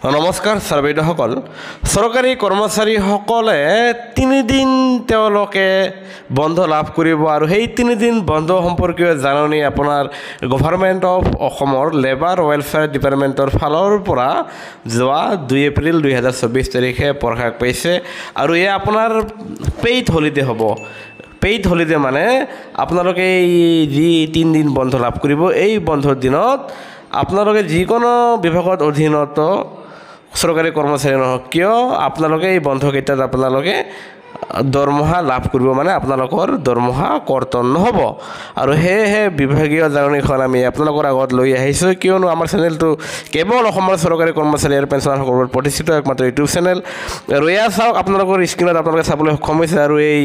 নমস্কাৰ ছাৰবেদসকল চৰকাৰী কৰ্মচাৰীসকলে 3 দিন তেওঁলোকে বন্ধ লাভ কৰিব আৰু সেই 3 দিন বন্ধ সম্পৰ্কীয় জাননী আপোনাৰ গভৰ্ণমেণ্ট অফ অসমৰ লেবাৰ ৱেলফেয়াৰ ডিপাৰ্টমেণ্টৰ ফালৰ পৰা যোৱা 2 এপ্ৰিল 2024 তাৰিখে প্ৰকাশ পাইছে আৰু এয়া আপোনাৰ পেইড হলিডে হ'ব। পেইড হলিডে মানে আপোনালোকে যি 3 দিন বন্ধ লাভ কৰিব এই বন্ধৰ দিনত আপোনালোকে যিকোনো বিভাগত অধীনত চৰকাৰী কৰ্মচাৰী নহওক কিয় আপোনালোকে এই বন্ধকেইটাত আপোনালোকে দৰমহা লাভ কৰিব মানে আপোনালোকৰ দৰমহা কৰ্তন নহ'ব আৰু সেয়েহে বিভাগীয় জাননীখন আমি আপোনালোকৰ আগত লৈ আহিছোঁ কিয়নো আমাৰ চেনেলটো কেৱল অসমৰ চৰকাৰী কৰ্মচাৰী আৰু পেঞ্চনাৰসকলৰ প্ৰতিষ্ঠিত একমাত্ৰ ইউটিউব চেনেল আৰু এয়া চাওক আপোনালোকৰ স্ক্ৰীণত আপোনালোকে চাবলৈ সক্ষম হৈছে আৰু এই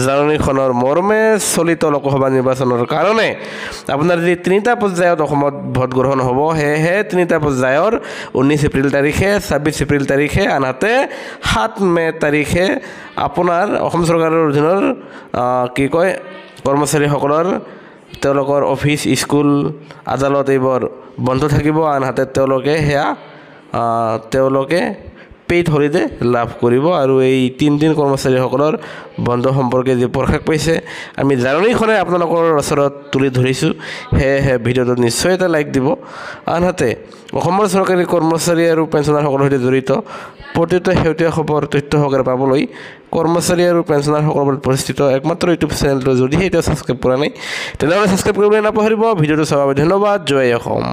জাননীখনৰ মৰ্মে চলিত লোকসভা নিৰ্বাচনৰ কাৰণে আপোনাৰ যি 3টা পৰ্যায়ত অসমত ভোট গ্ৰহণ হ'ব সেয়েহে 3টা পৰ্যায়ৰ 19 এপ্ৰিল তাৰিখে 26 এপ্ৰিল তাৰিখে আনহাতে 7 মে তাৰিখে আপোনাৰ অসম চৰকাৰৰ অধীনৰ কি কয় কৰ্মচাৰীসকলৰ তেওঁলোকৰ অফিচ স্কুল আদালত এইবোৰ বন্ধ থাকিব আনহাতে তেওঁলোকে পেইড হলিডে লাভ কৰিব আৰু এই 3 দিন কৰ্মচাৰীসকলৰ বন্ধ সম্পৰ্কে যি প্ৰকাশ পাইছে আমি জাননীখনে আপোনালোকৰ ওচৰত তুলি ধৰিছোঁ সেয়েহে ভিডিঅ'টো নিশ্চয় এটা লাইক দিব আনহাতে অসমৰ চৰকাৰী কৰ্মচাৰী আৰু পেঞ্চনাৰসকলৰ সৈতে জড়িত প্ৰতিটো শেহতীয়া খবৰ তথ্য সহকাৰে পাবলৈ কৰ্মচাৰী আৰু পেঞ্চনাৰসকলৰ প্ৰতিষ্ঠিত একমাত্ৰ ইউটিউব চেনেলটো যদিহে এতিয়া ছাবস্ক্ৰাইব কৰা নাই তেনেহ'লে ছাবস্ক্ৰাইব কৰিবলৈ নাপাহৰিব ভিডিঅ'টো চাবৰ বাবে ধন্যবাদ জয় অসম।